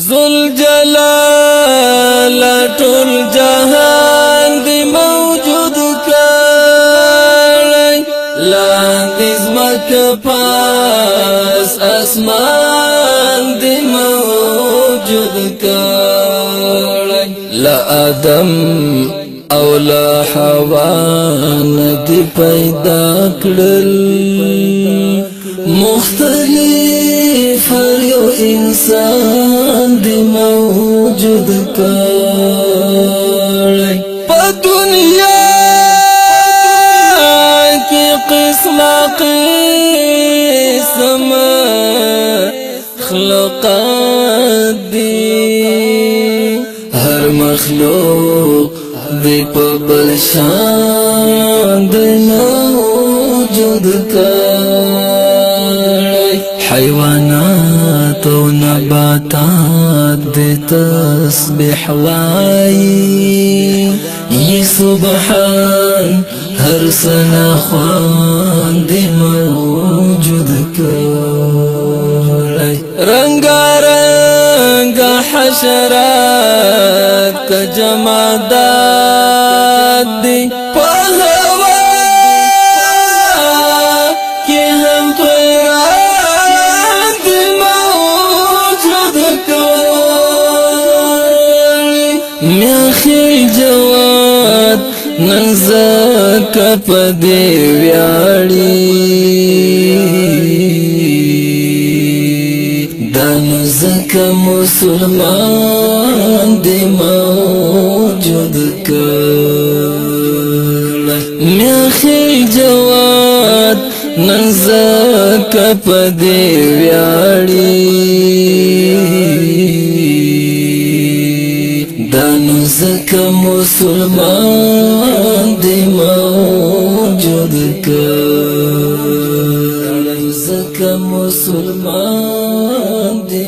ذل جلال ټول جهان دی موجود کړی لاندې زمکه پاس اسمان دی موجود کړی لا آدم او لا حوا ندی پیدا کړل مختلف هر یو انسان دی موجود کړی په دنیا کې قسمه قسم خلقات دی هر مخلوق دی په بل شان دی موجود کړی حیوانات و نباتات دی تسبیح وائی یہ سبحان ہر سنا خوان دی موجود کړی رنگا رنگا حشرات کا جمادات دی میاخی جواد ننزک پدی ویاڑی دانزک مسلمان دی موجود کړی میاخی جواد ننزک پدی ویاڑی دانو زکا مسلمان دی موجود کړی زکا مسلمان دی